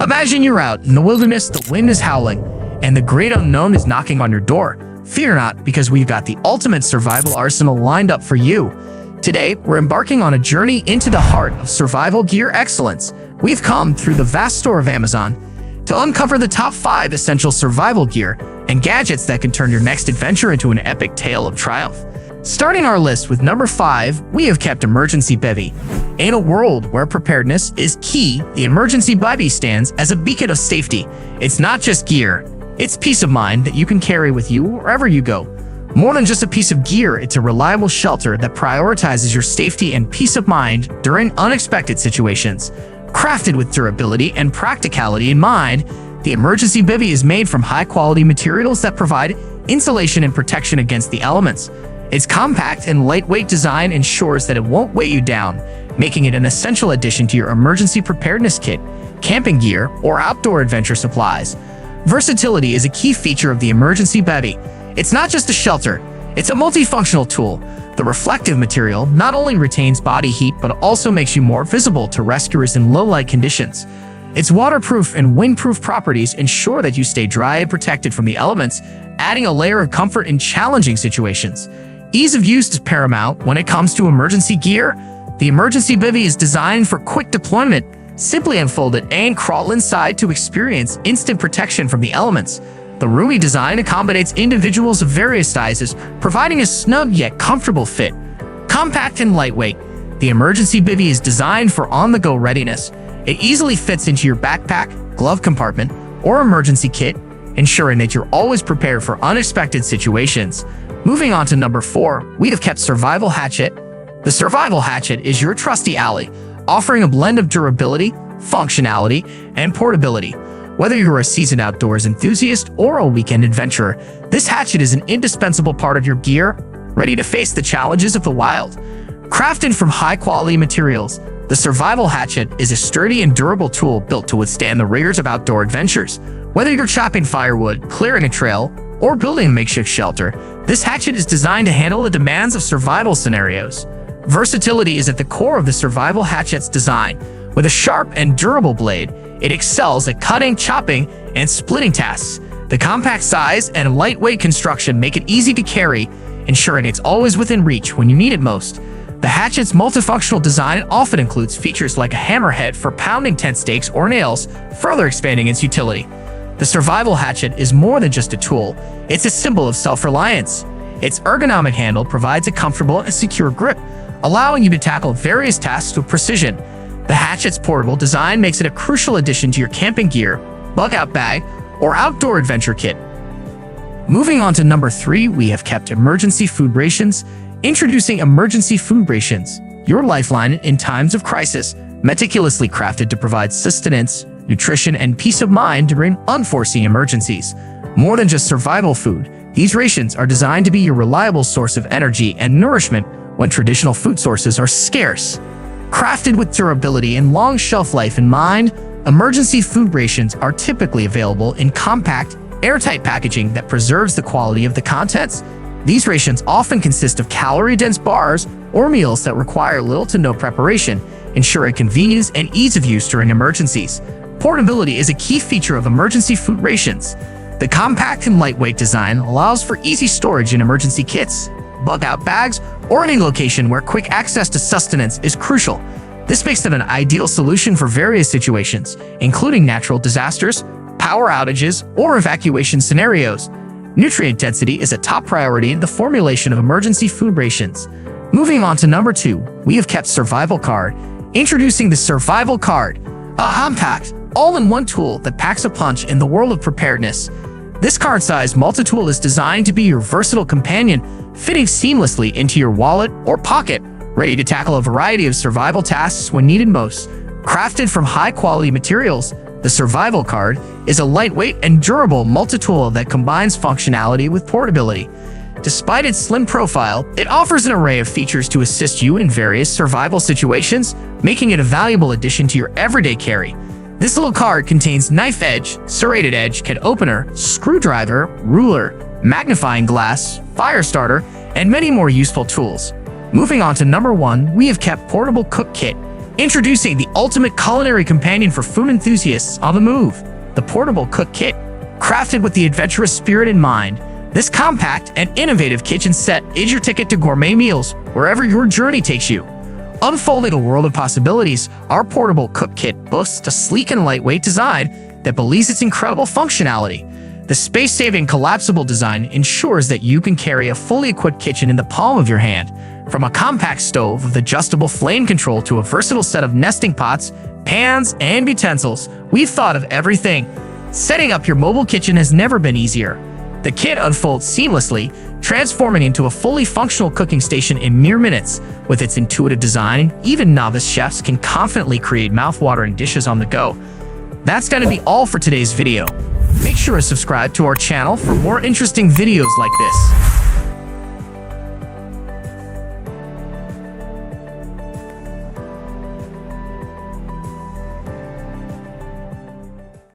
Imagine you're out in the wilderness, the wind is howling, and the great unknown is knocking on your door. Fear not, because we've got the ultimate survival arsenal lined up for you. Today, we're embarking on a journey into the heart of survival gear excellence. We've come through the vast store of Amazon to uncover the top 5 essential survival gear and gadgets that can turn your next adventure into an epic tale of triumph. Starting our list with number 5, we have kept emergency bivy. In a world where preparedness is key, the emergency bivy stands as a beacon of safety. It's not just gear, it's peace of mind that you can carry with you wherever you go. More than just a piece of gear, it's a reliable shelter that prioritizes your safety and peace of mind during unexpected situations. Crafted with durability and practicality in mind, the emergency bivy is made from high-quality materials that provide insulation and protection against the elements. Its compact and lightweight design ensures that it won't weigh you down, making it an essential addition to your emergency preparedness kit, camping gear, or outdoor adventure supplies. Versatility is a key feature of the emergency bivy. It's not just a shelter, it's a multifunctional tool. The reflective material not only retains body heat but also makes you more visible to rescuers in low-light conditions. Its waterproof and windproof properties ensure that you stay dry and protected from the elements, adding a layer of comfort in challenging situations. Ease of use is paramount when it comes to emergency gear. The emergency bivy is designed for quick deployment. Simply unfold it and crawl inside to experience instant protection from the elements. The roomy design accommodates individuals of various sizes, providing a snug yet comfortable fit. Compact and lightweight, the emergency bivy is designed for on-the-go readiness. It easily fits into your backpack, glove compartment, or emergency kit, ensuring that you're always prepared for unexpected situations. Moving on to number 4, we have kept Survival Hatchet. The Survival Hatchet is your trusty ally, offering a blend of durability, functionality, and portability. Whether you're a seasoned outdoors enthusiast or a weekend adventurer, this hatchet is an indispensable part of your gear, ready to face the challenges of the wild. Crafted from high-quality materials, the Survival Hatchet is a sturdy and durable tool built to withstand the rigors of outdoor adventures. Whether you're chopping firewood, clearing a trail, or building a makeshift shelter, this hatchet is designed to handle the demands of survival scenarios. Versatility is at the core of the Survival Hatchet's design. With a sharp and durable blade, it excels at cutting, chopping, and splitting tasks. The compact size and lightweight construction make it easy to carry, ensuring it's always within reach when you need it most. The hatchet's multifunctional design often includes features like a hammerhead for pounding tent stakes or nails, further expanding its utility. The Survival Hatchet is more than just a tool, it's a symbol of self-reliance. Its ergonomic handle provides a comfortable and secure grip, allowing you to tackle various tasks with precision. The hatchet's portable design makes it a crucial addition to your camping gear, bug-out bag, or outdoor adventure kit. Moving on to number 3, we have kept emergency food rations. Introducing emergency food rations, your lifeline in times of crisis, meticulously crafted to provide sustenance, nutrition, and peace of mind during unforeseen emergencies. More than just survival food, these rations are designed to be your reliable source of energy and nourishment when traditional food sources are scarce. Crafted with durability and long shelf life in mind, emergency food rations are typically available in compact, airtight packaging that preserves the quality of the contents. These rations often consist of calorie-dense bars or meals that require little to no preparation, ensuring convenience and ease of use during emergencies. Portability is a key feature of emergency food rations. The compact and lightweight design allows for easy storage in emergency kits, bug-out bags, or any location where quick access to sustenance is crucial. This makes it an ideal solution for various situations, including natural disasters, power outages, or evacuation scenarios. Nutrient density is a top priority in the formulation of emergency food rations. Moving on to number 2, we have kept Survival Card. Introducing the Survival Card, a compact, all-in-one tool that packs a punch in the world of preparedness. This card-sized multi-tool is designed to be your versatile companion, fitting seamlessly into your wallet or pocket, ready to tackle a variety of survival tasks when needed most. Crafted from high-quality materials, the Survival Card is a lightweight and durable multi-tool that combines functionality with portability. Despite its slim profile, it offers an array of features to assist you in various survival situations, making it a valuable addition to your everyday carry. This little card contains knife edge, serrated edge, kit opener, screwdriver, ruler, magnifying glass, fire starter, and many more useful tools. Moving on to number 1, we have kept Portable Cook Kit. Introducing the ultimate culinary companion for food enthusiasts on the move, the Portable Cook Kit. Crafted with the adventurous spirit in mind, this compact and innovative kitchen set is your ticket to gourmet meals wherever your journey takes you. Unfolding a world of possibilities, our Portable Cook Kit boasts a sleek and lightweight design that belies its incredible functionality. The space-saving collapsible design ensures that you can carry a fully equipped kitchen in the palm of your hand. From a compact stove with adjustable flame control to a versatile set of nesting pots, pans, and utensils, we've thought of everything. Setting up your mobile kitchen has never been easier. The kit unfolds seamlessly, transforming into a fully functional cooking station in mere minutes. With its intuitive design, even novice chefs can confidently create mouth-watering dishes on the go. That's going to be all for today's video. Make sure to subscribe to our channel for more interesting videos like this.